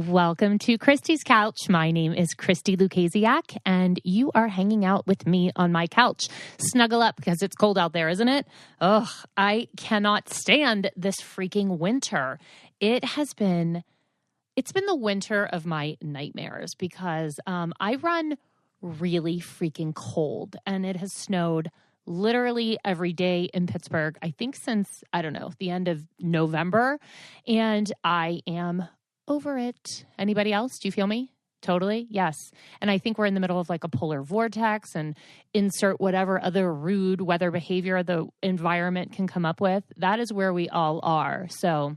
Welcome to Christi's Couch. My name is Christi Lukasiak, and you are hanging out with me on my couch. Snuggle up because it's cold out there, isn't it? Ugh, I cannot stand this freaking winter. It's been the winter of my nightmares because I run really freaking cold, and it has snowed literally every day in Pittsburgh, I think since, the end of November, and I am over it. Anybody else? Do you feel me? Totally. Yes. And I think we're in the middle of like a polar vortex, and insert whatever other rude weather behavior the environment can come up with. That is where we all are. So,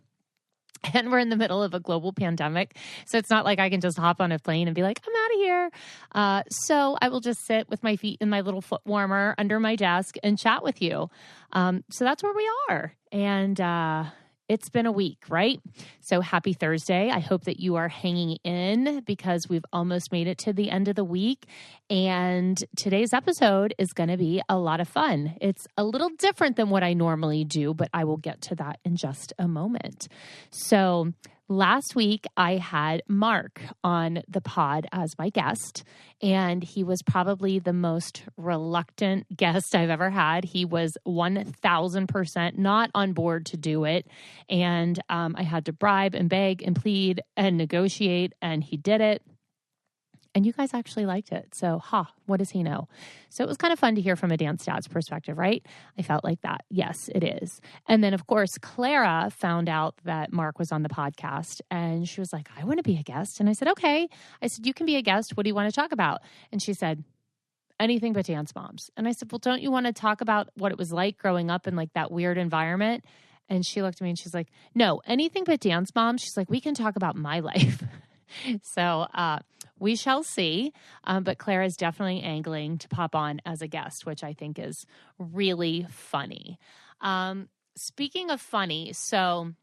and we're in the middle of a global pandemic. So it's not like I can just hop on a plane and be like, I'm out of here. So I will just sit with my feet in my little foot warmer under my desk and chat with you. So that's where we are. And, it's been a week, right? So happy Thursday. I hope that you are hanging in because we've almost made it to the end of the week. And today's episode is going to be a lot of fun. It's a little different than what I normally do, but I will get to that in just a moment. So last week, I had Mark on the pod as my guest, and he was probably the most reluctant guest I've ever had. He was 1,000% not on board to do it, and I had to bribe and beg and plead and negotiate, and he did it. And you guys actually liked it. So, what does he know? So it was kind of fun to hear from a dance dad's perspective, right? I felt like that. Yes, it is. And then, of course, Clara found out that Mark was on the podcast, and she was like, I want to be a guest. And I said, okay. I said, you can be a guest. What do you want to talk about? And she said, anything but dance moms. And I said, well, don't you want to talk about what it was like growing up in like that weird environment? And she looked at me and she's like, no, anything but dance moms. She's like, we can talk about my life. So we shall see. But Claire is definitely angling to pop on as a guest, which I think is really funny. Speaking of funny, so, all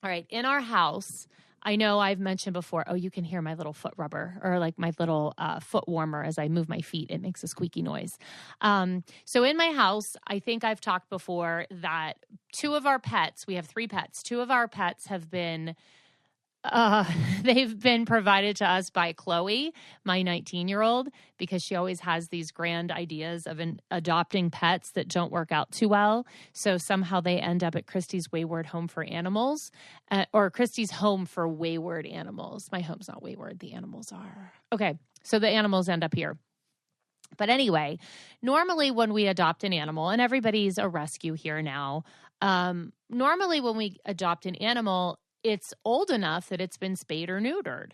right, in our house, I know I've mentioned before, you can hear my little foot rubber or like my little foot warmer as I move my feet. It makes a squeaky noise. So in my house, I think I've talked before that two of our pets, we have 3 pets, 2 of our pets have been they've been provided to us by Chloe, my 19-year-old, because she always has these grand ideas of adopting pets that don't work out too well. So somehow they end up at Christi's Wayward Home for Animals, or Christi's Home for Wayward Animals. My home's not wayward. The animals are. Okay. So the animals end up here. But anyway, normally when we adopt an animal, and everybody's a rescue here now, normally when we adopt an animal, it's old enough that it's been spayed or neutered.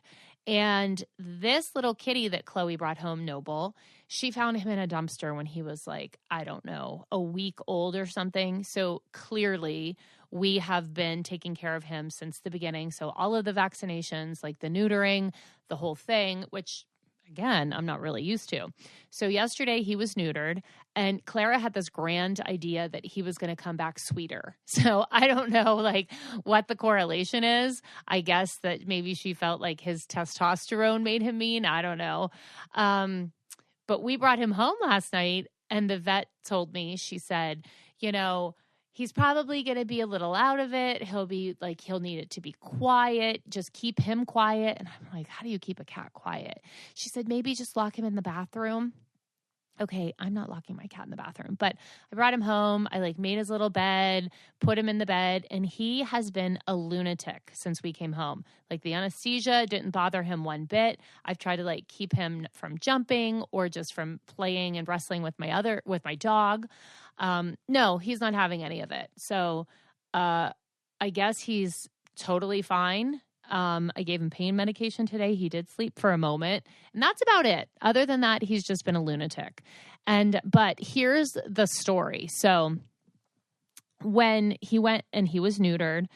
And this little kitty that Chloe brought home, Noble, she found him in a dumpster when he was like, I don't know, a week old or something. So clearly we have been taking care of him since the beginning. So all of the vaccinations, like the neutering, the whole thing, which again, I'm not really used to. So yesterday he was neutered, and Clara had this grand idea that he was going to come back sweeter. So I don't know like what the correlation is. I guess that maybe she felt like his testosterone made him mean. I don't know. But we brought him home last night, and the vet told me, she said, he's probably going to be a little out of it. He'll need it to be quiet. Just keep him quiet. And I'm like, how do you keep a cat quiet? She said, maybe just lock him in the bathroom. Okay, I'm not locking my cat in the bathroom, but I brought him home. I made his little bed, put him in the bed, and he has been a lunatic since we came home. The anesthesia didn't bother him one bit. I've tried to keep him from jumping or just from playing and wrestling with my dog. No, he's not having any of it. So, I guess he's totally fine. I gave him pain medication today. He did sleep for a moment, and that's about it. Other than that, he's just been a lunatic. But here's the story. So when he went and he was neutered,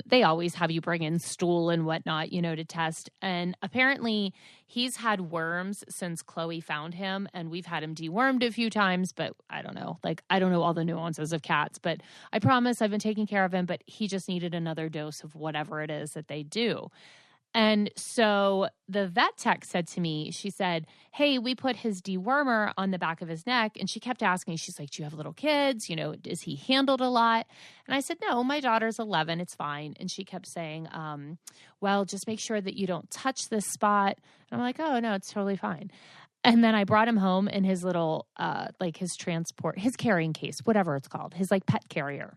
they always have you bring in stool and whatnot, to test. And apparently he's had worms since Chloe found him, and we've had him dewormed a few times, but I don't know. I don't know all the nuances of cats, but I promise I've been taking care of him, but he just needed another dose of whatever it is that they do. And so the vet tech said to me, she said, hey, we put his dewormer on the back of his neck. And she kept asking, she's like, do you have little kids? You know, is he handled a lot? And I said, no, my daughter's 11. It's fine. And she kept saying, well, just make sure that you don't touch this spot. And I'm like, oh, no, it's totally fine. And then I brought him home in his little, his transport, his carrying case, whatever it's called, his like pet carrier.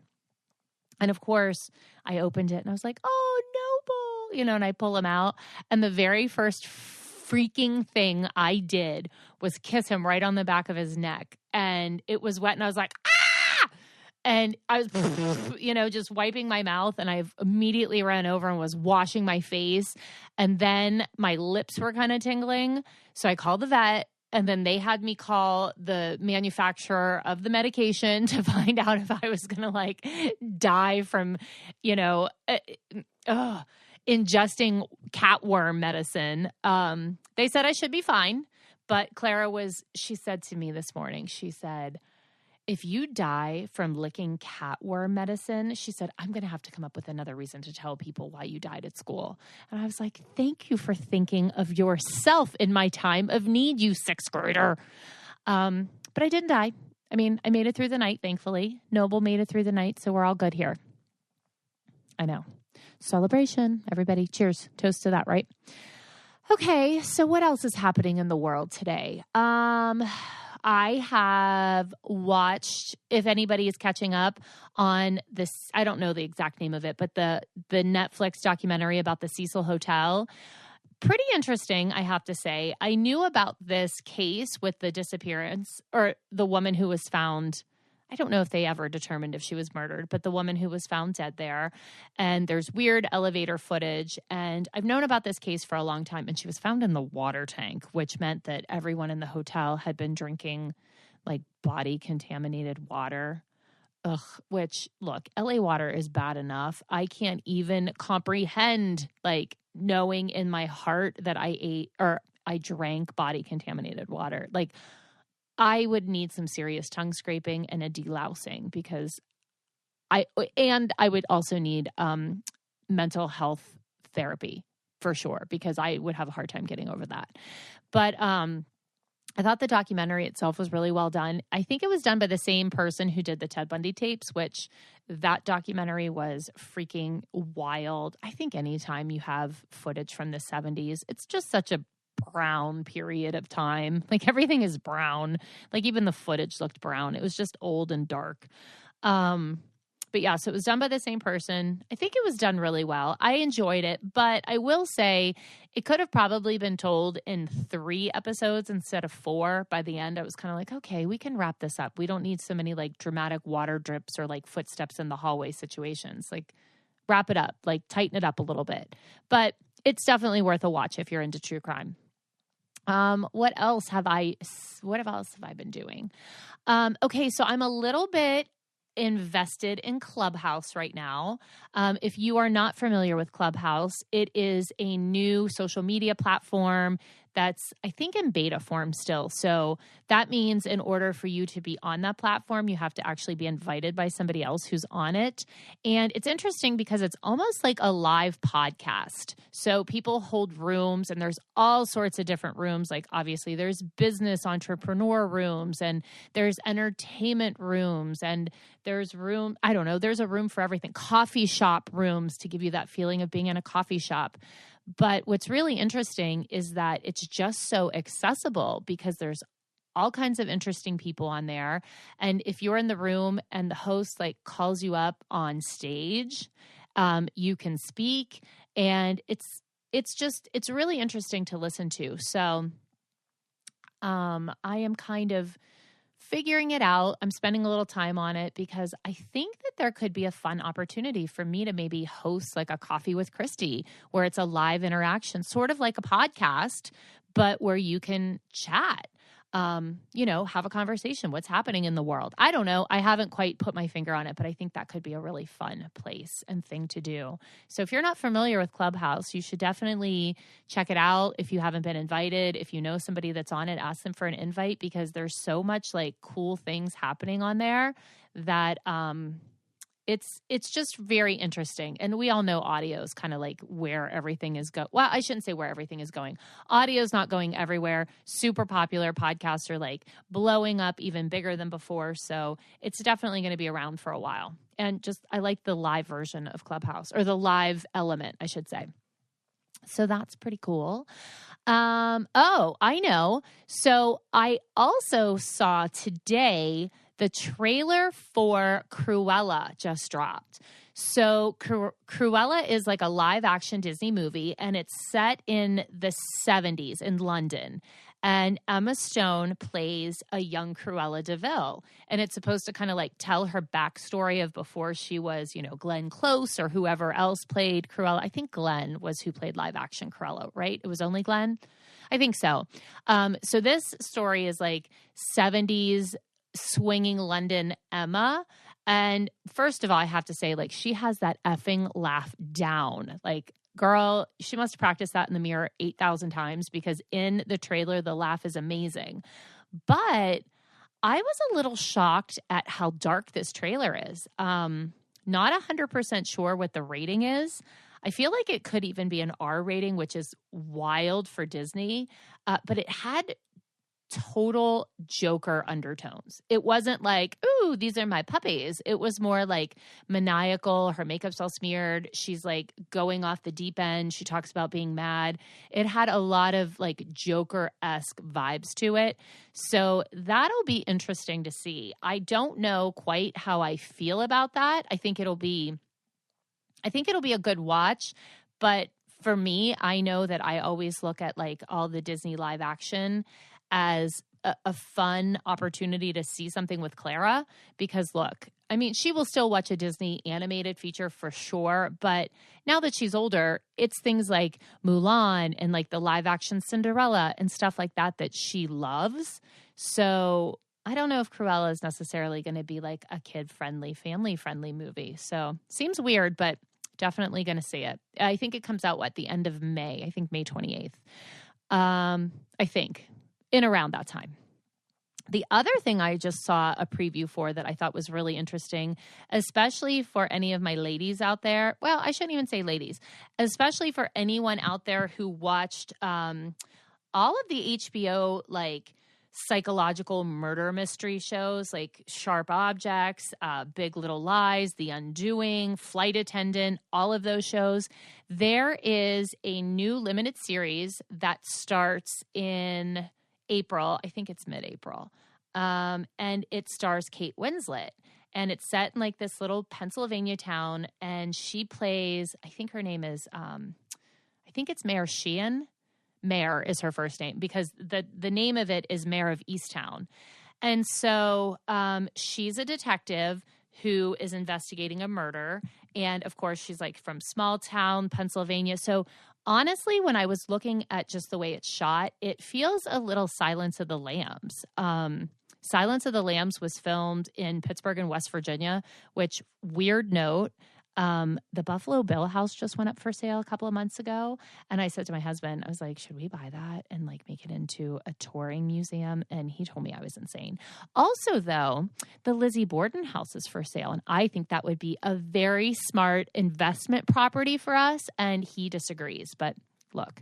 And of course, I opened it and I was like, oh, Noble, you know, and I pull him out. And the very first freaking thing I did was kiss him right on the back of his neck. And it was wet. And I was like, ah! And I was, you know, just wiping my mouth. And I immediately ran over and was washing my face. And then my lips were kind of tingling. So I called the vet. And then they had me call the manufacturer of the medication to find out if I was going to like die from, you know, ingesting catworm medicine. They said I should be fine. But she said to me this morning, she said, if you die from licking catworm medicine, she said, I'm going to have to come up with another reason to tell people why you died at school. And I was like, thank you for thinking of yourself in my time of need, you sixth grader. But I didn't die. I mean, I made it through the night, thankfully. Noble made it through the night, so we're all good here. I know. Celebration. Everybody, cheers. Toast to that, right? Okay, so what else is happening in the world today? I have watched, if anybody is catching up on this, I don't know the exact name of it, but the Netflix documentary about the Cecil Hotel. Pretty interesting, I have to say. I knew about this case with the disappearance, or the woman who was found. I don't know if they ever determined if she was murdered, but the woman who was found dead there. And there's weird elevator footage. And I've known about this case for a long time. And she was found in the water tank, which meant that everyone in the hotel had been drinking like body contaminated water. Ugh, which, look, LA water is bad enough. I can't even comprehend like knowing in my heart that I ate or I drank body contaminated water. Like, I would need some serious tongue scraping and a delousing because I would also need mental health therapy for sure, because I would have a hard time getting over that. But I thought the documentary itself was really well done. I think it was done by the same person who did the Ted Bundy tapes, which that documentary was freaking wild. I think anytime you have footage from the 70s, it's just such a brown period of time. Like everything is brown. Like even the footage looked brown. It was just old and dark. But yeah, so it was done by the same person. I think it was done really well. I enjoyed it, but I will say it could have probably been told in 3 episodes instead of 4. By the end, I was kind of like, okay, we can wrap this up. We don't need so many like dramatic water drips or like footsteps in the hallway situations. Like wrap it up, like tighten it up a little bit. But it's definitely worth a watch if you're into true crime. What else have I been doing? Okay, so I'm a little bit invested in Clubhouse right now. If you are not familiar with Clubhouse, it is a new social media platform that's, I think, in beta form still. So that means in order for you to be on that platform, you have to actually be invited by somebody else who's on it. And it's interesting because it's almost like a live podcast. So people hold rooms, and there's all sorts of different rooms. Like obviously there's business entrepreneur rooms, and there's entertainment rooms, and there's there's a room for everything. Coffee shop rooms to give you that feeling of being in a coffee shop. But what's really interesting is that it's just so accessible because there's all kinds of interesting people on there. And if you're in the room and the host like calls you up on stage, you can speak, and it's really interesting to listen to. So I am kind of figuring it out. I'm spending a little time on it because I think that there could be a fun opportunity for me to maybe host like a coffee with Christi, where it's a live interaction, sort of like a podcast, but where you can chat, have a conversation. What's happening in the world? I don't know. I haven't quite put my finger on it, but I think that could be a really fun place and thing to do. So if you're not familiar with Clubhouse, you should definitely check it out. If you haven't been invited, if you know somebody that's on it, ask them for an invite, because there's so much like cool things happening on there that, it's just very interesting. And we all know audio is kind of like where everything is going. Well, I shouldn't say where everything is going. Audio is not going everywhere. Super popular podcasts are like blowing up even bigger than before. So it's definitely going to be around for a while. And just, I like the live version of Clubhouse, or the live element, I should say. So that's pretty cool. Oh, I know. So I also saw today the trailer for Cruella just dropped. So Cruella is like a live action Disney movie, and it's set in the 70s in London. And Emma Stone plays a young Cruella de Vil. And it's supposed to kind of like tell her backstory of before she was, you know, Glenn Close or whoever else played Cruella. I think Glenn was who played live action Cruella, right? It was only Glenn? I think so. So this story is like 70s swinging London Emma. And first of all, I have to say, like, she has that effing laugh down. Like, girl, she must have practiced that in the mirror 8,000 times, because in the trailer, the laugh is amazing. But I was a little shocked at how dark this trailer is. Not 100% sure what the rating is. I feel like it could even be an R rating, which is wild for Disney. But it had total Joker undertones. It wasn't like, ooh, these are my puppies. It was more like maniacal. Her makeup's all smeared. She's like going off the deep end. She talks about being mad. It had a lot of like Joker-esque vibes to it. So that'll be interesting to see. I don't know quite how I feel about that. I think it'll be a good watch, but for me, I know that I always look at like all the Disney live action as a fun opportunity to see something with Clara, because look, I mean, she will still watch a Disney animated feature for sure, but now that she's older, it's things like Mulan and like the live action Cinderella and stuff like that that she loves. So I don't know if Cruella is necessarily going to be like a kid-friendly, family-friendly movie. So seems weird, but definitely going to see it. I think it comes out, the end of May? I think May 28th. I think. In around that time. The other thing I just saw a preview for that I thought was really interesting, especially for any of my ladies out there. Well, I shouldn't even say ladies, especially for anyone out there who watched all of the HBO like psychological murder mystery shows like Sharp Objects, Big Little Lies, The Undoing, Flight Attendant, all of those shows. There is a new limited series that starts in April. I think it's mid-April. And it stars Kate Winslet. And it's set in like this little Pennsylvania town. And she plays, I think her name is, I think it's Mayor Sheehan. Mayor is her first name, because the name of it is Mayor of Easttown. And so she's a detective who is investigating a murder. And of course, she's like from small town Pennsylvania. So honestly, when I was looking at just the way it's shot, it feels a little Silence of the Lambs. Silence of the Lambs was filmed in Pittsburgh and West Virginia, which, weird note, the Buffalo Bill House just went up for sale a couple of months ago. And I said to my husband, I was like, should we buy that and like make it into a touring museum? And he told me I was insane. Also, though, the Lizzie Borden house is for sale. And I think that would be a very smart investment property for us. And he disagrees. But look,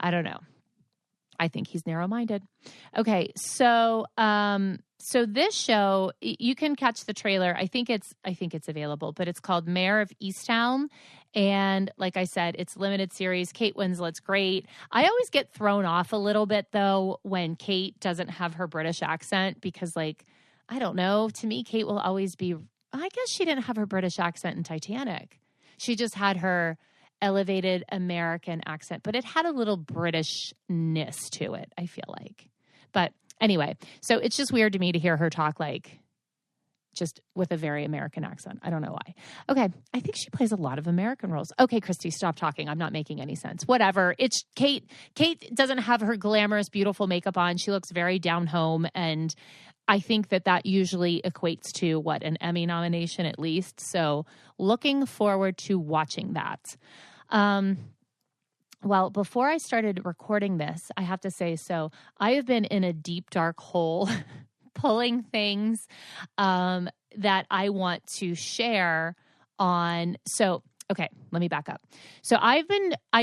I don't know. I think he's narrow-minded. Okay, so this show, you can catch the trailer. I think it's available, but it's called Mayor of Easttown. And like I said, it's limited series. Kate Winslet's great. I always get thrown off a little bit, though, when Kate doesn't have her British accent, because, like, I don't know. To me, Kate will always be, I guess she didn't have her British accent in Titanic. She just had her elevated American accent, but it had a little Britishness to it, I feel like. But anyway, so it's just weird to me to hear her talk like just with a very American accent. I don't know why. Okay, I think she plays a lot of American roles. Okay, Christy, stop talking. I'm not making any sense. Whatever. It's Kate. Kate doesn't have her glamorous, beautiful makeup on. She looks very down home, and I think that usually equates to, an Emmy nomination at least. So looking forward to watching that. Well, before I started recording this, I have to say, so I have been in a deep, dark hole pulling things that I want to share on. So, okay, let me back up. So I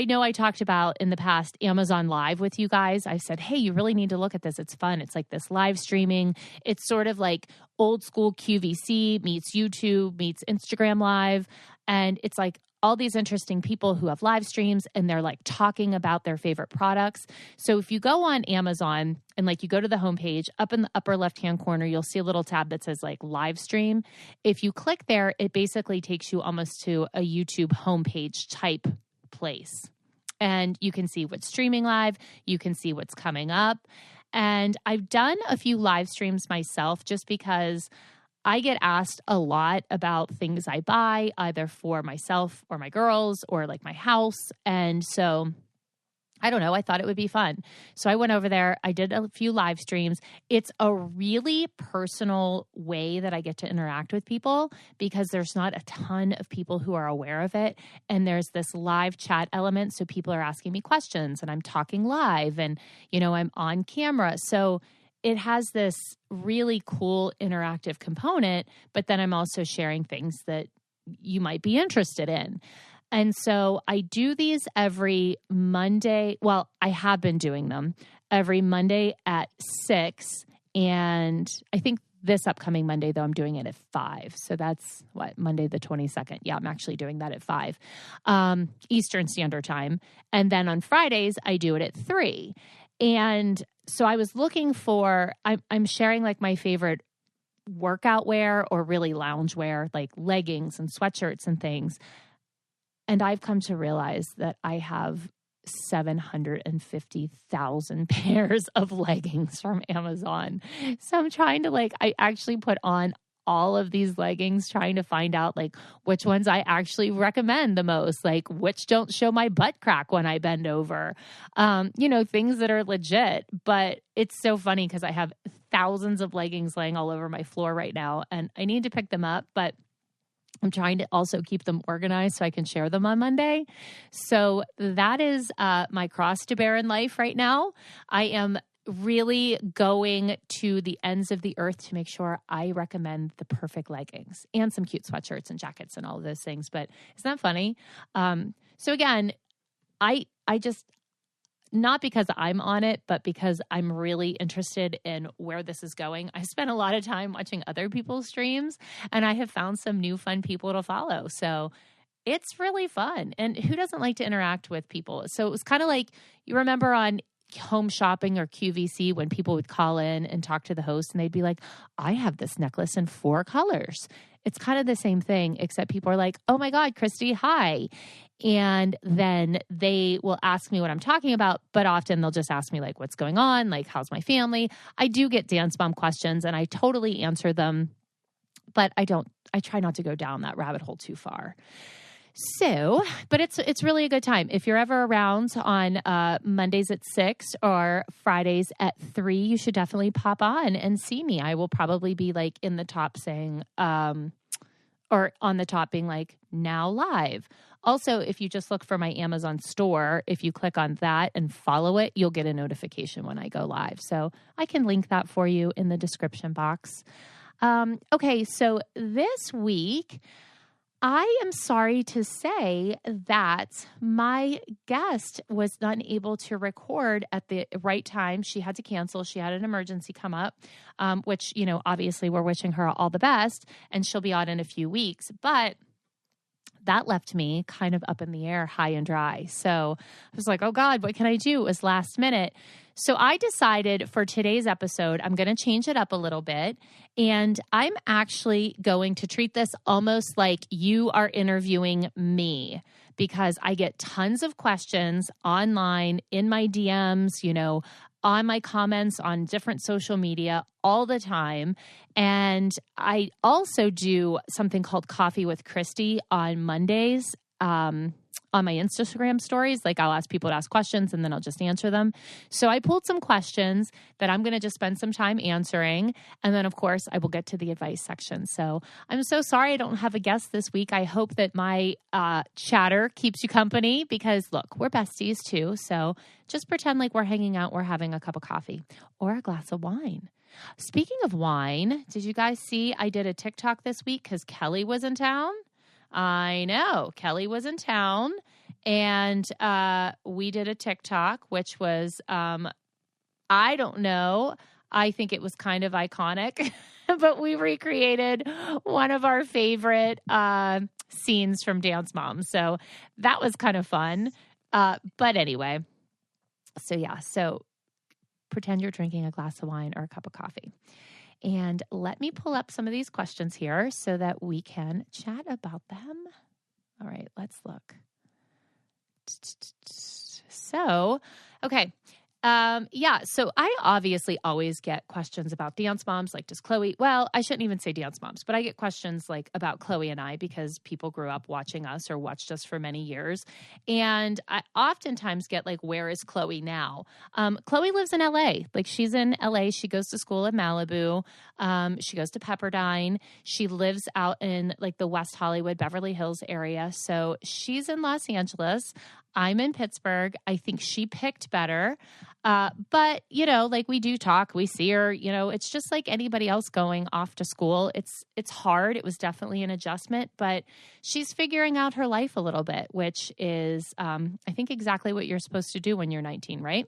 know I talked about in the past Amazon Live with you guys. I said, hey, you really need to look at this. It's fun. It's like this live streaming. It's sort of like old school QVC meets YouTube meets Instagram Live. And it's like all these interesting people who have live streams and they're like talking about their favorite products. So if you go on Amazon and like you go to the homepage, up in the upper left-hand corner, you'll see a little tab that says like live stream. If you click there, it basically takes you almost to a YouTube homepage type place. And you can see what's streaming live. You can see what's coming up. And I've done a few live streams myself just because I get asked a lot about things I buy, either for myself or my girls or like my house. And so I don't know, I thought it would be fun. So I went over there. I did a few live streams. It's a really personal way that I get to interact with people because there's not a ton of people who are aware of it. And there's this live chat element. So people are asking me questions and I'm talking live and, you know, I'm on camera. So it has this really cool interactive component, but then I'm also sharing things that you might be interested in. And so I do these every Monday. Well, I have been doing them every Monday at 6. And I think this upcoming Monday, though, I'm doing it at 5. So that's Monday the 22nd. Yeah, I'm actually doing that at 5 Eastern Standard Time. And then on Fridays, I do it at 3. And so I was looking for, I'm sharing like my favorite workout wear or really lounge wear, like leggings and sweatshirts and things. And I've come to realize that I have 750,000 pairs of leggings from Amazon. So I'm trying to I actually put on all of these leggings, trying to find out like which ones I actually recommend the most, like which don't show my butt crack when I bend over, things that are legit. But it's so funny because I have thousands of leggings laying all over my floor right now and I need to pick them up, but I'm trying to also keep them organized so I can share them on Monday. So that is my cross to bear in life right now. I am really going to the ends of the earth to make sure I recommend the perfect leggings and some cute sweatshirts and jackets and all of those things. But isn't that funny? So again, I just, not because I'm on it, but because I'm really interested in where this is going. I spent a lot of time watching other people's streams and I have found some new fun people to follow. So it's really fun. And who doesn't like to interact with people? So it was kind of like, you remember on Home Shopping or QVC when people would call in and talk to the host and they'd be like, I have this necklace in 4 colors. It's kind of the same thing, except people are like, oh my God, Christi, hi. And then they will ask me what I'm talking about, but often they'll just ask me like, what's going on? Like, how's my family? I do get dance bomb questions and I totally answer them, but I try not to go down that rabbit hole too far. So, but it's really a good time. If you're ever around on Mondays at 6 or Fridays at 3, you should definitely pop on and see me. I will probably be like in the top saying, or on the top being like now live. Also, if you just look for my Amazon store, if you click on that and follow it, you'll get a notification when I go live. So I can link that for you in the description box. Okay, so this week, I am sorry to say that my guest was not able to record at the right time. She had to cancel. She had an emergency come up, which, obviously we're wishing her all the best, and she'll be on in a few weeks. But that left me kind of up in the air, high and dry. So I was like, oh God, what can I do? It was last minute. So I decided for today's episode, I'm going to change it up a little bit. And I'm actually going to treat this almost like you are interviewing me, because I get tons of questions online, in my DMs, on my comments on different social media all the time. And I also do something called Coffee with Christi on Mondays on my Instagram stories. Like, I'll ask people to ask questions and then I'll just answer them. So I pulled some questions that I'm going to just spend some time answering. And then, of course, I will get to the advice section. So I'm so sorry I don't have a guest this week. I hope that my chatter keeps you company, because look, we're besties too. So just pretend like we're hanging out, we're having a cup of coffee or a glass of wine. Speaking of wine, did you guys see I did a TikTok this week because Kelly was in town? I know. Kelly was in town, and we did a TikTok, which was, I don't know. I think it was kind of iconic, but we recreated one of our favorite scenes from Dance Mom. So that was kind of fun. But anyway, so pretend you're drinking a glass of wine or a cup of coffee. And let me pull up some of these questions here so that we can chat about them. All right, let's look. So, okay. So I obviously always get questions about dance moms. Like, does Chloe, well, I shouldn't even say dance moms, but I get questions like about Chloe and I because people grew up watching us or watched us for many years. And I oftentimes get like, where is Chloe now? Chloe lives in LA. Like, she's in LA. She goes to school in Malibu. She goes to Pepperdine. She lives out in like the West Hollywood, Beverly Hills area. So she's in Los Angeles. I'm in Pittsburgh. I think she picked better. But, like we do talk, we see her, it's just like anybody else going off to school. It's hard. It was definitely an adjustment, but she's figuring out her life a little bit, which is, I think exactly what you're supposed to do when you're 19, right?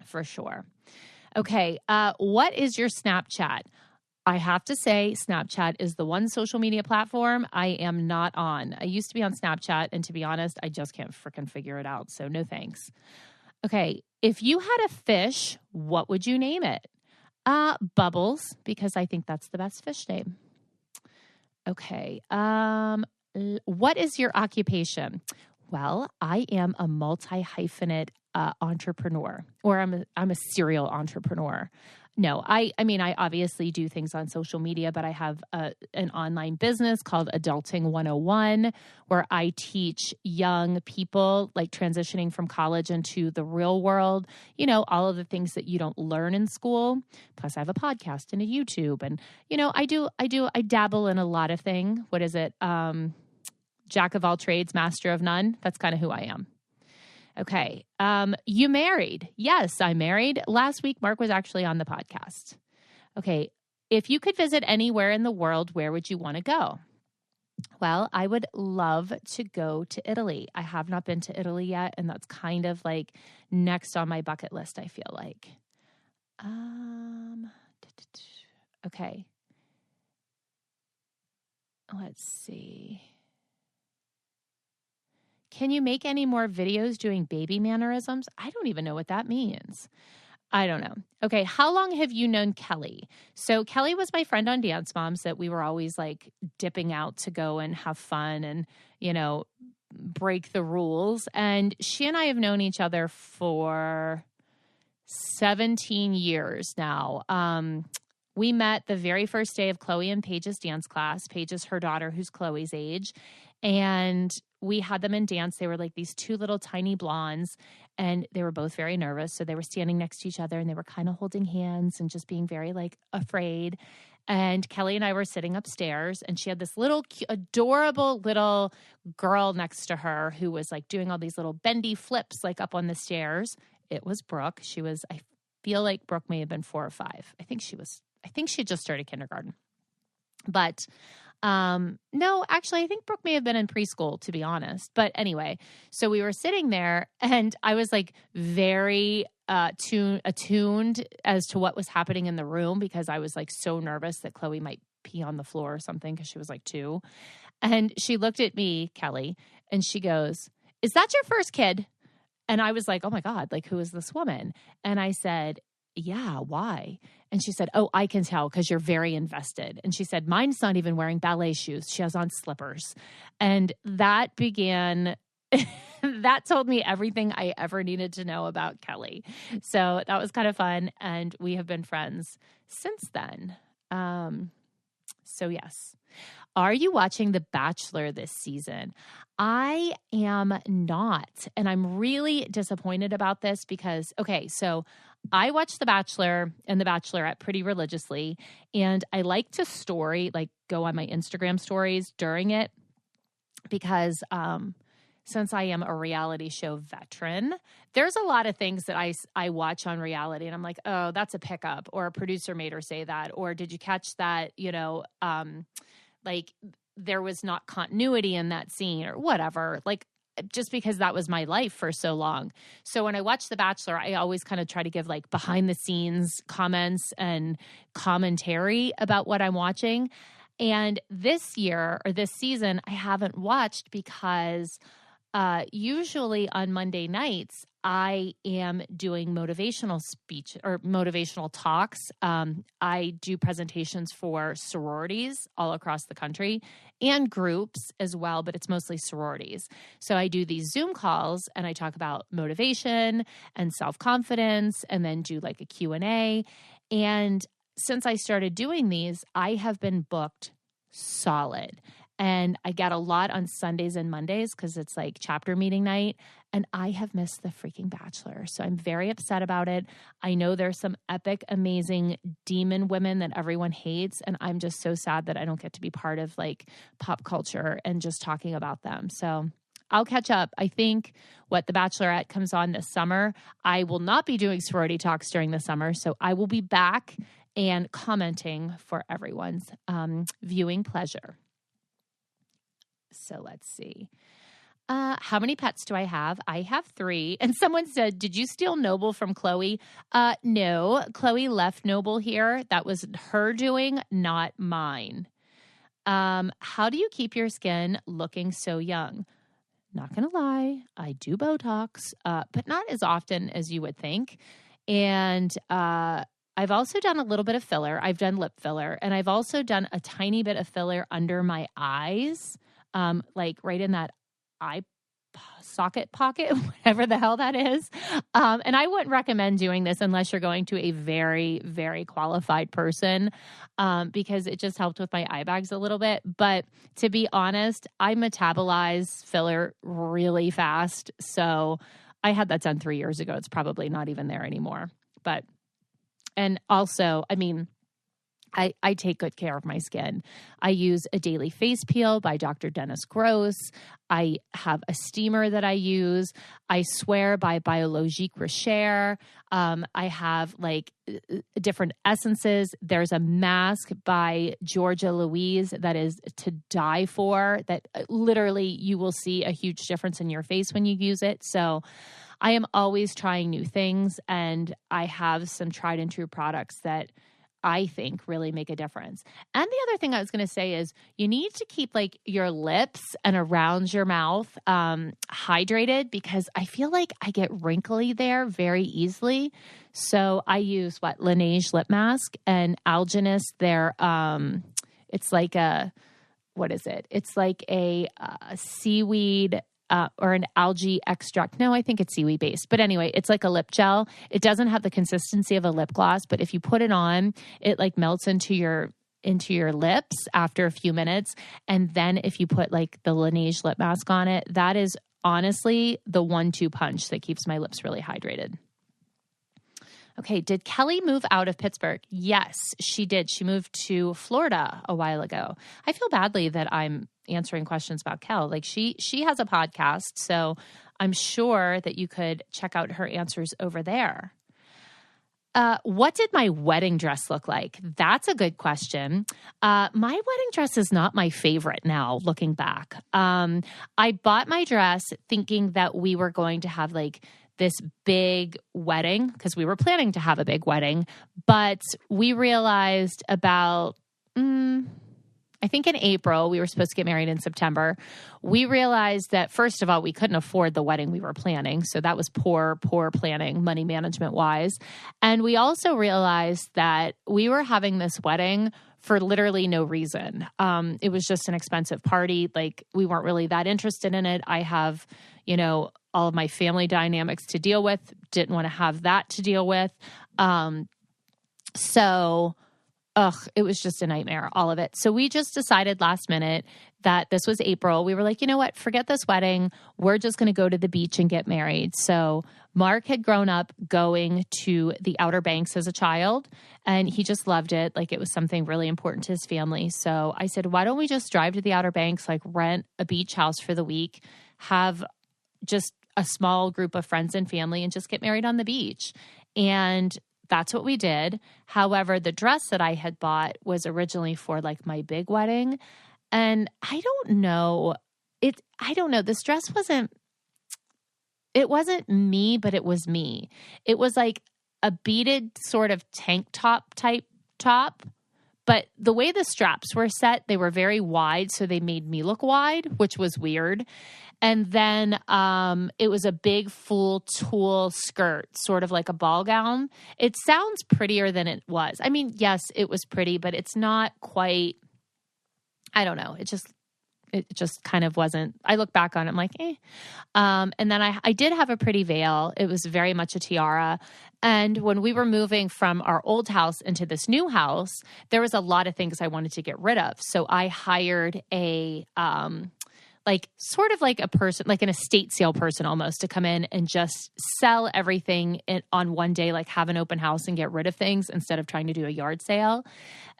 For sure. Okay. What is your Snapchat? I have to say, Snapchat is the one social media platform I am not on. I used to be on Snapchat, and to be honest, I just can't freaking figure it out. So no thanks. Okay, if you had a fish, what would you name it? Bubbles, because I think that's the best fish name. Okay, what is your occupation? Well, I am a multi-hyphenate entrepreneur, or I'm a serial entrepreneur. No, I mean, I obviously do things on social media, but I have an online business called Adulting 101, where I teach young people like transitioning from college into the real world, all of the things that you don't learn in school. Plus I have a podcast and a YouTube, and, I dabble in a lot of things. What is it? Jack of all trades, master of none. That's kind of who I am. Okay. You married? Yes, I'm married. Last week, Mark was actually on the podcast. Okay. If you could visit anywhere in the world, where would you want to go? Well, I would love to go to Italy. I have not been to Italy yet, and that's kind of like next on my bucket list, I feel like. Okay. Let's see. Can you make any more videos doing baby mannerisms? I don't even know what that means. I don't know. Okay, how long have you known Kelly? So Kelly was my friend on Dance Moms that we were always like dipping out to go and have fun and, break the rules. And she and I have known each other for 17 years now. We met the very first day of Chloe and Paige's dance class. Paige is her daughter, who's Chloe's age. And we had them in dance. They were like these two little tiny blondes, and they were both very nervous. So they were standing next to each other, and they were kind of holding hands and just being very like afraid. And Kelly and I were sitting upstairs, and she had this little adorable little girl next to her who was like doing all these little bendy flips like up on the stairs. It was Brooke. I feel like Brooke may have been 4 or 5. I think she had just started kindergarten. But no, actually, I think Brooke may have been in preschool, to be honest. But anyway, so we were sitting there, and I was like very attuned as to what was happening in the room, because I was like so nervous that Chloe might pee on the floor or something, because she was like 2. And she looked at me, Kelly, and she goes, "Is that your first kid?" And I was like, "Oh my God, like, who is this woman?" And I said, "Yeah, why?" And she said, "Oh, I can tell because you're very invested." And she said, "Mine's not even wearing ballet shoes. She has on slippers." And that told me everything I ever needed to know about Kelly. So that was kind of fun. And we have been friends since then. So yes. Are you watching The Bachelor this season? I am not. And I'm really disappointed about this because, okay, so I watch The Bachelor and The Bachelorette pretty religiously. And I like to go on my Instagram stories during it because since I am a reality show veteran, there's a lot of things that I watch on reality and I'm like, oh, that's a pickup, or a producer made her say that, or did you catch that, like there was not continuity in that scene or whatever, like just because that was my life for so long. So when I watch The Bachelor, I always kind of try to give like behind the scenes comments and commentary about what I'm watching. And this year or this season, I haven't watched because usually on Monday nights, I am doing motivational speech or motivational talks. I do presentations for sororities all across the country and groups as well, but it's mostly sororities. So I do these Zoom calls and I talk about motivation and self-confidence and then do like a Q&A. And since I started doing these, I have been booked solid. And I get a lot on Sundays and Mondays because it's like chapter meeting night. And I have missed the freaking Bachelor. So I'm very upset about it. I know there's some epic, amazing demon women that everyone hates. And I'm just so sad that I don't get to be part of like pop culture and just talking about them. So I'll catch up. I think The Bachelorette comes on this summer. I will not be doing sorority talks during the summer. So I will be back and commenting for everyone's viewing pleasure. So let's see. How many pets do I have? I have 3. And someone said, did you steal Noble from Chloe? No, Chloe left Noble here. That was her doing, not mine. How do you keep your skin looking so young? Not going to lie, I do Botox, but not as often as you would think. And I've also done a little bit of filler. I've done lip filler, and I've also done a tiny bit of filler under my eyes. Like right in that eye socket pocket, whatever the hell that is. And I wouldn't recommend doing this unless you're going to a very, very qualified person, because it just helped with my eye bags a little bit. But to be honest, I metabolize filler really fast. So I had that done 3 years ago. It's probably not even there anymore. And also, I mean, I take good care of my skin. I use a daily face peel by Dr. Dennis Gross. I have a steamer that I use. I swear by Biologique Recherche. I have like different essences. There's a mask by Georgia Louise that is to die for, that literally you will see a huge difference in your face when you use it. So I am always trying new things, and I have some tried and true products that I think really make a difference. And the other thing I was going to say is you need to keep like your lips and around your mouth hydrated, because I feel like I get wrinkly there very easily. So I use Laneige lip mask and Alginus. It's like what is it? It's like a seaweed or an algae extract. No, I think it's seaweed based. But anyway, it's like a lip gel. It doesn't have the consistency of a lip gloss, but if you put it on, it like melts into your lips after a few minutes. And then if you put like the Laneige lip mask on it, that is honestly the 1-2 punch that keeps my lips really hydrated. Okay, did Kelly move out of Pittsburgh? Yes, she did. She moved to Florida a while ago. I feel badly that I'm answering questions about Kel. Like she has a podcast, so I'm sure that you could check out her answers over there. What did my wedding dress look like? That's a good question. My wedding dress is not my favorite now, looking back. I bought my dress thinking that we were going to have like this big wedding, because we were planning to have a big wedding, but we realized about, I think in April, we were supposed to get married in September. We realized that, first of all, we couldn't afford the wedding we were planning. So that was poor planning, money management wise. And we also realized that we were having this wedding for literally no reason. It was just an expensive party. Like we weren't really that interested in it. I have, all of my family dynamics to deal with, didn't want to have that to deal with. It was just a nightmare, all of it. So we just decided last minute that this was April. We were like, you know what? Forget this wedding. We're just going to go to the beach and get married. So Mark had grown up going to the Outer Banks as a child, and he just loved it. Like it was something really important to his family. So I said, why don't we just drive to the Outer Banks, like rent a beach house for the week, have just a small group of friends and family and just get married on the beach. And that's what we did. However, the dress that I had bought was originally for like my big wedding. And I don't know. This dress wasn't me, but it was me. It was like a beaded sort of tank top type top. But the way the straps were set, they were very wide, so they made me look wide, which was weird. And then it was a big full tulle skirt, sort of like a ball gown. It sounds prettier than it was. I mean, yes, it was pretty, but it's not quite, I don't know. It just kind of wasn't. I look back on it, I'm like, eh. And then I did have a pretty veil. It was very much a tiara. And when we were moving from our old house into this new house, there was a lot of things I wanted to get rid of. So I hired a, sort of like a person, like an estate sale person almost, to come in and just sell everything on one day, like have an open house and get rid of things instead of trying to do a yard sale.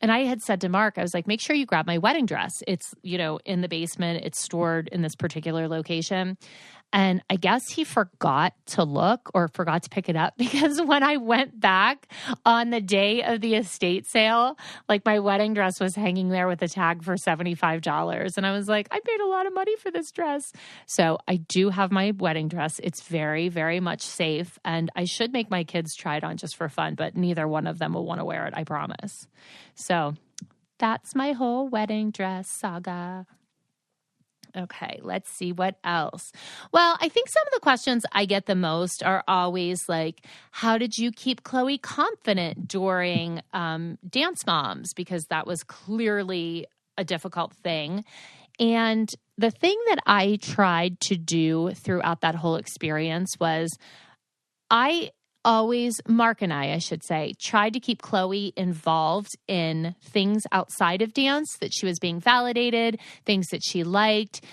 And I had said to Mark, I was like, make sure you grab my wedding dress. It's, in the basement. It's stored in this particular location. And I guess he forgot to look or forgot to pick it up, because when I went back on the day of the estate sale, like my wedding dress was hanging there with a tag for $75. And I was like, I paid a lot of money for this dress. So I do have my wedding dress. It's very, very much safe. And I should make my kids try it on just for fun, but neither one of them will want to wear it, I promise. So that's my whole wedding dress saga. Okay, let's see what else. Well, I think some of the questions I get the most are always like, how did you keep Chloe confident during Dance Moms? Because that was clearly a difficult thing. And the thing that I tried to do throughout that whole experience was Mark and I should say, tried to keep Chloe involved in things outside of dance, that she was being validated, things that she liked,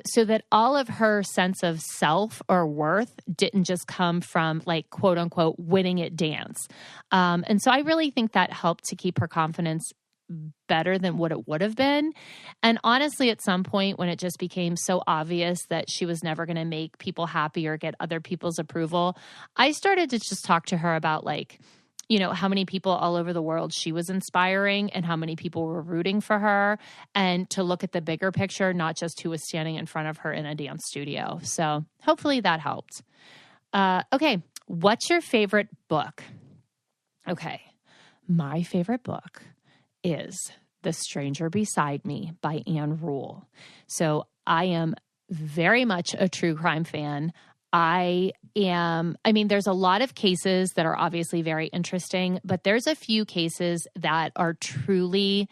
so that all of her sense of self or worth didn't just come from like, quote unquote, winning at dance. And so I really think that helped to keep her confidence better than what it would have been. And honestly, at some point when it just became so obvious that she was never going to make people happy or get other people's approval, I started to just talk to her about like, how many people all over the world she was inspiring and how many people were rooting for her, and to look at the bigger picture, not just who was standing in front of her in a dance studio. So hopefully that helped. Okay. What's your favorite book? Okay. My favorite book is The Stranger Beside Me by Anne Rule. So I am very much a true crime fan. There's a lot of cases that are obviously very interesting, but there's a few cases that are truly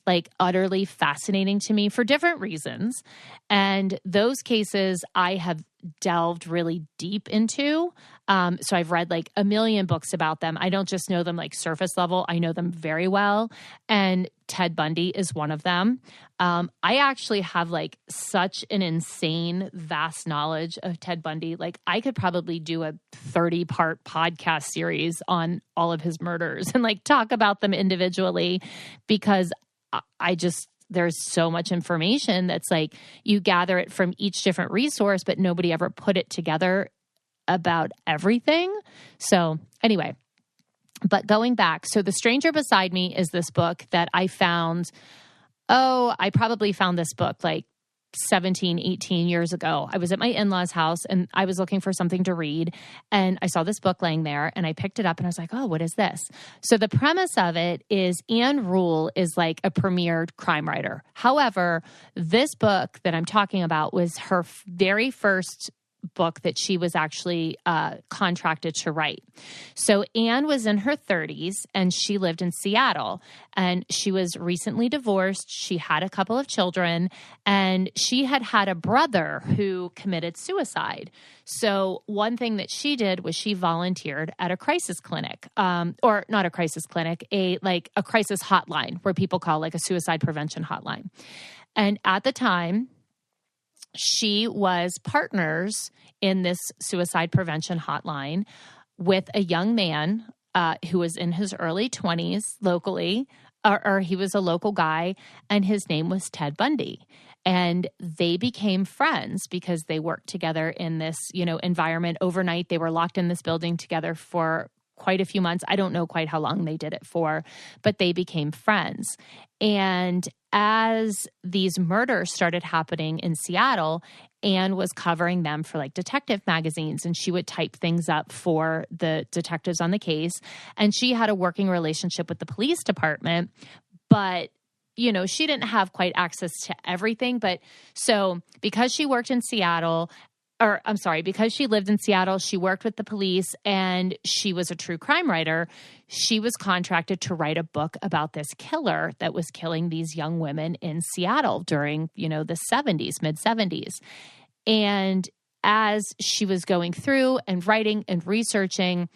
like utterly fascinating to me for different reasons. And those cases I have delved really deep into. So I've read like a million books about them. I don't just know them like surface level. I know them very well. And Ted Bundy is one of them. I actually have like such an insane, vast knowledge of Ted Bundy. Like I could probably do a 30-part podcast series on all of his murders and like talk about them individually, because there's so much information that's like you gather it from each different resource, but nobody ever put it together about everything. So anyway, but going back, so The Stranger Beside Me is this book that I found. I probably found this book like 17, 18 years ago. I was at my in-laws' house and I was looking for something to read, and I saw this book laying there and I picked it up and I was like, oh, what is this? So the premise of it is Anne Rule is like a premier crime writer. However, this book that I'm talking about was her very first book that she was actually contracted to write. So Anne was in her 30s and she lived in Seattle, and she was recently divorced. She had a couple of children, and she had a brother who committed suicide. So one thing that she did was she volunteered at a crisis clinic, or not a crisis clinic, a crisis hotline where people call like a suicide prevention hotline. And at the time, she was partners in this suicide prevention hotline with a young man who was in his early 20s locally, or he was a local guy, and his name was Ted Bundy. And they became friends because they worked together in this, environment overnight. They were locked in this building together for quite a few months. I don't know quite how long they did it for, but they became friends. And as these murders started happening in Seattle, Anne was covering them for like detective magazines, and she would type things up for the detectives on the case. And she had a working relationship with the police department, but she didn't have quite access to everything. But so because she worked in Seattle, because she lived in Seattle, she worked with the police, and she was a true crime writer. She was contracted to write a book about this killer that was killing these young women in Seattle during, the 70s, mid-70s. And as she was going through and writing and researching,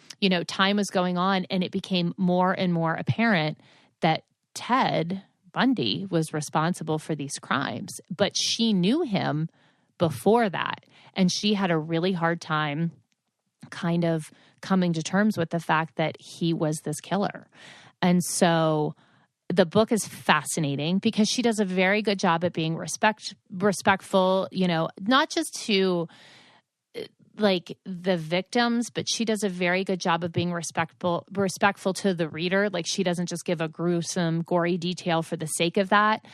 time was going on, and it became more and more apparent that Ted Bundy was responsible for these crimes. But she knew him before that. And she had a really hard time kind of coming to terms with the fact that he was this killer. And so the book is fascinating because she does a very good job at being respectful, not just to like the victims, but she does a very good job of being respectful to the reader. Like she doesn't just give a gruesome, gory detail for the sake of that.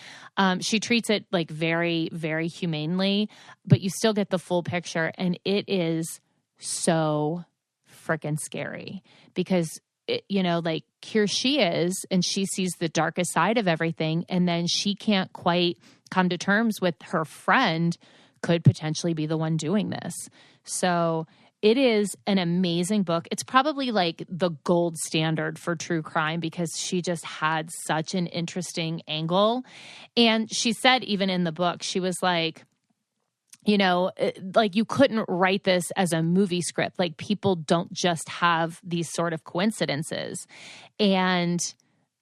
She treats it like very, very humanely, but you still get the full picture. And it is so freaking scary because like here she is and she sees the darkest side of everything. And then she can't quite come to terms with her friend could potentially be the one doing this. So it is an amazing book. It's probably like the gold standard for true crime because she just had such an interesting angle. And she said, even in the book, she was like, like you couldn't write this as a movie script. Like people don't just have these sort of coincidences. And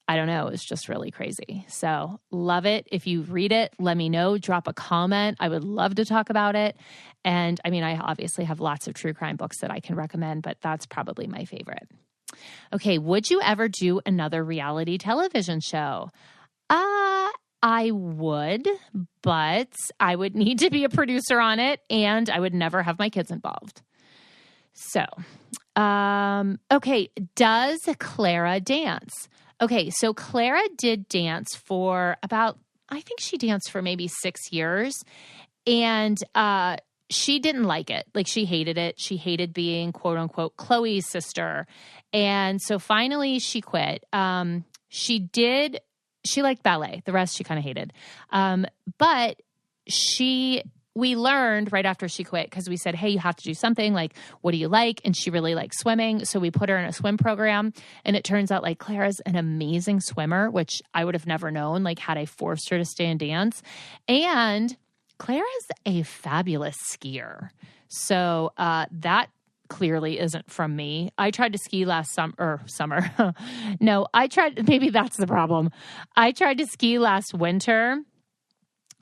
I don't know. It's just really crazy. So love it. If you read it, let me know. Drop a comment. I would love to talk about it. And I mean, I obviously have lots of true crime books that I can recommend, but that's probably my favorite. Okay. Would you ever do another reality television show? I would, but I would need to be a producer on it and I would never have my kids involved. So, okay. Does Clara dance? Okay, so Clara did dance for I think she danced for maybe 6 years, and she didn't like it. Like, she hated it. She hated being, quote unquote, Chloe's sister. And so finally she quit. She liked ballet. The rest she kind of hated. But we learned right after she quit, because we said, hey, you have to do something. Like, what do you like? And she really liked swimming. So we put her in a swim program. And it turns out like Clara's an amazing swimmer, which I would have never known, like had I forced her to stay and dance. And Clara's a fabulous skier. So that clearly isn't from me. I tried to ski last summer. No, maybe that's the problem. I tried to ski last winter.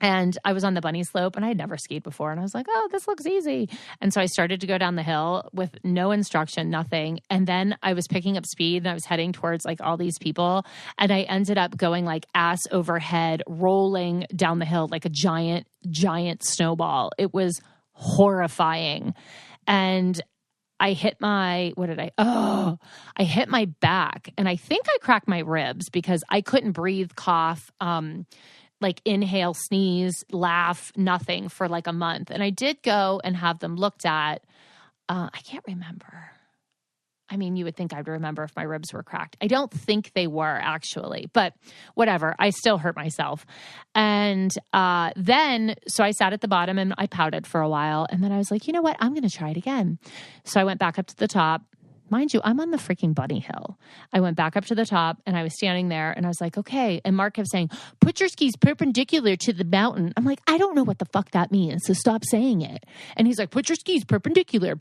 And I was on the bunny slope and I had never skied before. And I was like, oh, this looks easy. And so I started to go down the hill with no instruction, nothing. And then I was picking up speed and I was heading towards like all these people. And I ended up going like ass overhead, rolling down the hill like a giant, giant snowball. It was horrifying. And I hit I hit my back. And I think I cracked my ribs because I couldn't breathe, cough, like inhale, sneeze, laugh, nothing for like a month. And I did go and have them looked at. I can't remember. I mean, you would think I'd remember if my ribs were cracked. I don't think they were actually, but whatever. I still hurt myself. And so I sat at the bottom and I pouted for a while. And then I was like, you know what? I'm going to try it again. So I went back up to the top. Mind you, I'm on the freaking bunny hill. I went back up to the top and I was standing there and I was like, okay. And Mark kept saying, put your skis perpendicular to the mountain. I'm like, I don't know what the fuck that means. So stop saying it. And he's like, put your skis perpendicular.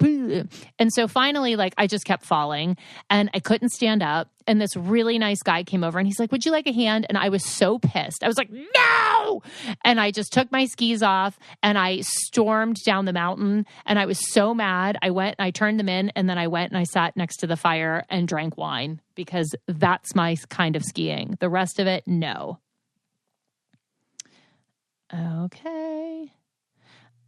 And so finally, like, I just kept falling and I couldn't stand up. And this really nice guy came over and he's like, would you like a hand? And I was so pissed. I was like, no. And I just took my skis off and I stormed down the mountain and I was so mad. I went and I turned them in and then I went and I sat next to the fire and drank wine because that's my kind of skiing. The rest of it, no. Okay.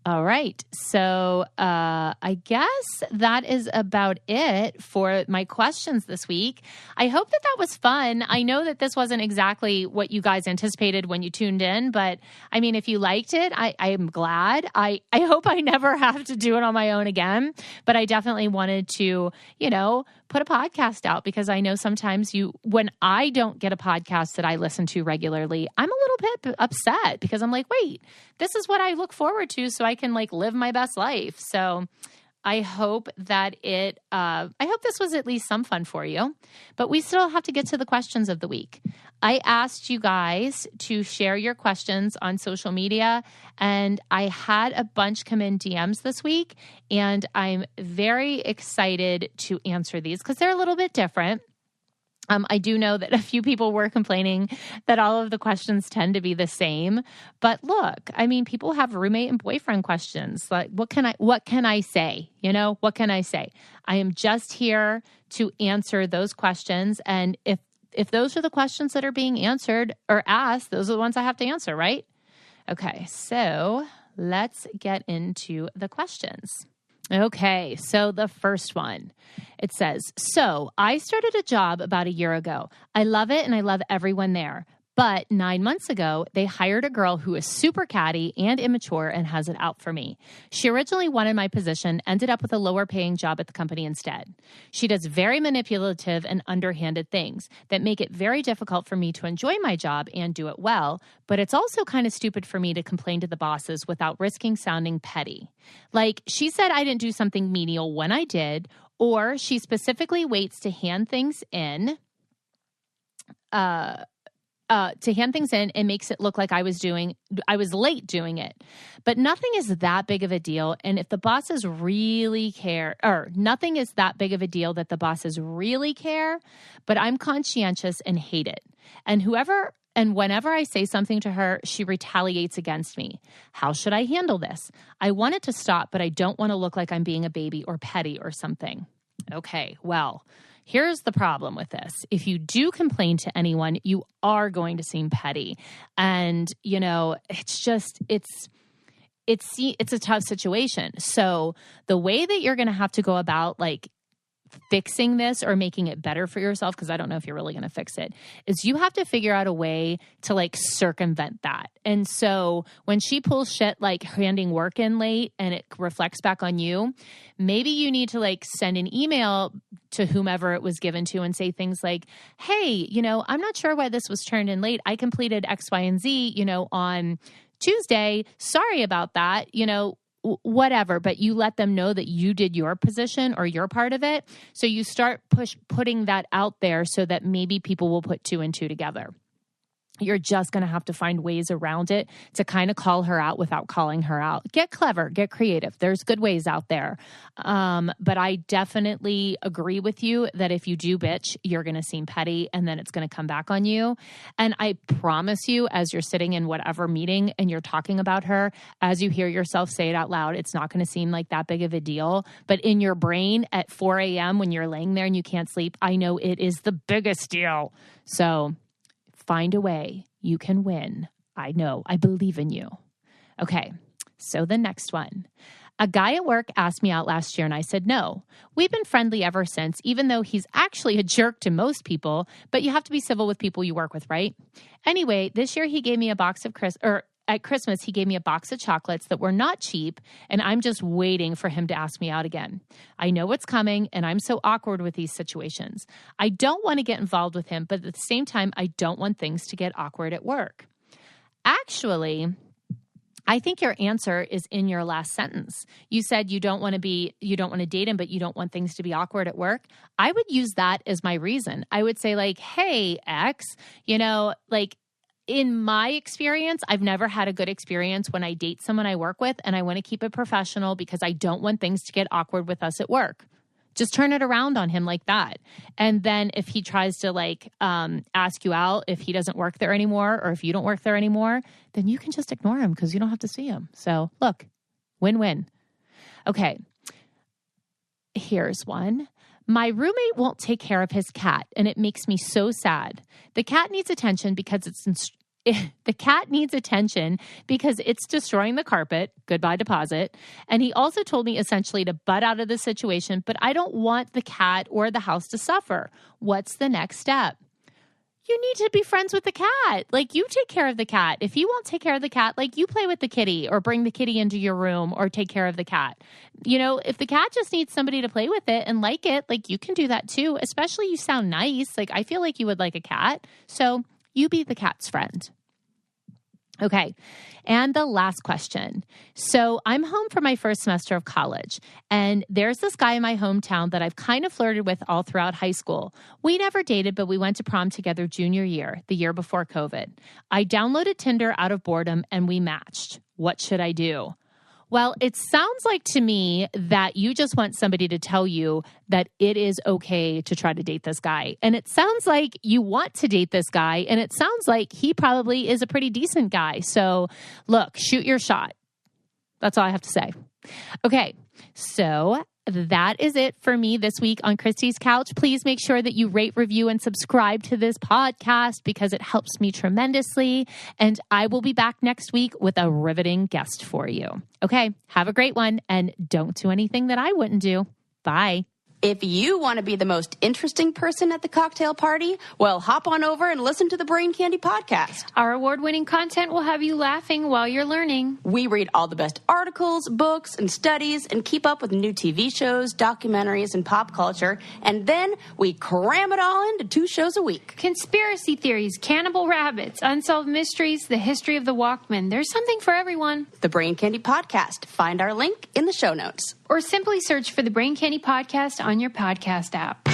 All right. So I guess that is about it for my questions this week. I hope that that was fun. I know that this wasn't exactly what you guys anticipated when you tuned in, but I mean, if you liked it, I am glad. I hope I never have to do it on my own again, but I definitely wanted to, put a podcast out because I know sometimes when I don't get a podcast that I listen to regularly, I'm a little bit upset because I'm like, wait, this is what I look forward to so I can live my best life. So I hope that I hope this was at least some fun for you, but we still have to get to the questions of the week. I asked you guys to share your questions on social media, and I had a bunch come in DMs this week, and I'm very excited to answer these because they're a little bit different. I do know that a few people were complaining that all of the questions tend to be the same. But look, I mean, people have roommate and boyfriend questions. Like, what can I say? What can I say? I am just here to answer those questions. And if those are the questions that are being answered or asked, those are the ones I have to answer, right? Okay, so let's get into the questions. Okay, so the first one, it says, so I started a job about a year ago. I love it and I love everyone there. But 9 months ago, they hired a girl who is super catty and immature and has it out for me. She originally wanted my position, ended up with a lower paying job at the company instead. She does very manipulative and underhanded things that make it very difficult for me to enjoy my job and do it well, but it's also kind of stupid for me to complain to the bosses without risking sounding petty. Like, she said I didn't do something menial when I did, or she specifically waits to hand things in, and makes it look like I was late doing it. But nothing is that big of a deal. And if the bosses really care, or nothing is that big of a deal that the bosses really care, but I'm conscientious and hate it. And whenever I say something to her, she retaliates against me. How should I handle this? I want it to stop, but I don't want to look like I'm being a baby or petty or something. Okay, well, here's the problem with this. If you do complain to anyone, you are going to seem petty. And, it's a tough situation. So the way that you're going to have to go about fixing this or making it better for yourself, because I don't know if you're really going to fix it, is you have to figure out a way to circumvent that. And so when she pulls shit like handing work in late and it reflects back on you, maybe you need to send an email to whomever it was given to and say things like, hey, I'm not sure why this was turned in late. I completed X, Y, and Z, on Tuesday. Sorry about that. Whatever, but you let them know that you did your position or your part of it. So you start putting that out there so that maybe people will put 2 and 2 together. You're just going to have to find ways around it to kind of call her out without calling her out. Get clever, get creative. There's good ways out there. But I definitely agree with you that if you do bitch, you're going to seem petty and then it's going to come back on you. And I promise you, as you're sitting in whatever meeting and you're talking about her, as you hear yourself say it out loud, it's not going to seem like that big of a deal. But in your brain at 4 a.m. when you're laying there and you can't sleep, I know it is the biggest deal. So find a way. You can win. I know. I believe in you. Okay. So the next one. A guy at work asked me out last year and I said no. We've been friendly ever since, even though he's actually a jerk to most people, but you have to be civil with people you work with, right? Anyway, this year he gave me a box of at Christmas, he gave me a box of chocolates that were not cheap, and I'm just waiting for him to ask me out again. I know what's coming, and I'm so awkward with these situations. I don't want to get involved with him, but at the same time, I don't want things to get awkward at work. Actually, I think your answer is in your last sentence. You said you don't want to date him, but you don't want things to be awkward at work. I would use that as my reason. I would say hey, X, in my experience, I've never had a good experience when I date someone I work with, and I want to keep it professional because I don't want things to get awkward with us at work. Just turn it around on him like that. And then if he tries to ask you out, if he doesn't work there anymore, or if you don't work there anymore, then you can just ignore him because you don't have to see him. So look, win-win. Okay. Here's one. My roommate won't take care of his cat, and it makes me so sad. The cat needs attention because the cat needs attention because it's destroying the carpet. Goodbye deposit. And he also told me essentially to butt out of the situation, but I don't want the cat or the house to suffer. What's the next step? You need to be friends with the cat. Like, you take care of the cat. If you won't take care of the cat, like, you play with the kitty or bring the kitty into your room or take care of the cat. You know, if the cat just needs somebody to play with it and like it, like, you can do that too. Especially you sound nice. Like, I feel like you would like a cat. So you be the cat's friend. Okay. And the last question. So I'm home for my first semester of college, and there's this guy in my hometown that I've kind of flirted with all throughout high school. We never dated, but we went to prom together junior year, the year before COVID. I downloaded Tinder out of boredom and we matched. What should I do? Well, it sounds like to me that you just want somebody to tell you that it is okay to try to date this guy. And it sounds like you want to date this guy. And it sounds like he probably is a pretty decent guy. So look, shoot your shot. That's all I have to say. Okay, so that is it for me this week on Christi's Couch. Please make sure that you rate, review, and subscribe to this podcast because it helps me tremendously. And I will be back next week with a riveting guest for you. Okay, have a great one, and don't do anything that I wouldn't do. Bye. If you want to be the most interesting person at the cocktail party, well, hop on over and listen to the Brain Candy podcast. Our award-winning content will have you laughing while you're learning. We read all the best articles, books, and studies and keep up with new TV shows, documentaries, and pop culture. And then we cram it all into 2 shows a week. Conspiracy theories, cannibal rabbits, unsolved mysteries, the history of the Walkman. There's something for everyone. The Brain Candy podcast. Find our link in the show notes. Or simply search for the Brain Candy podcast on your podcast app.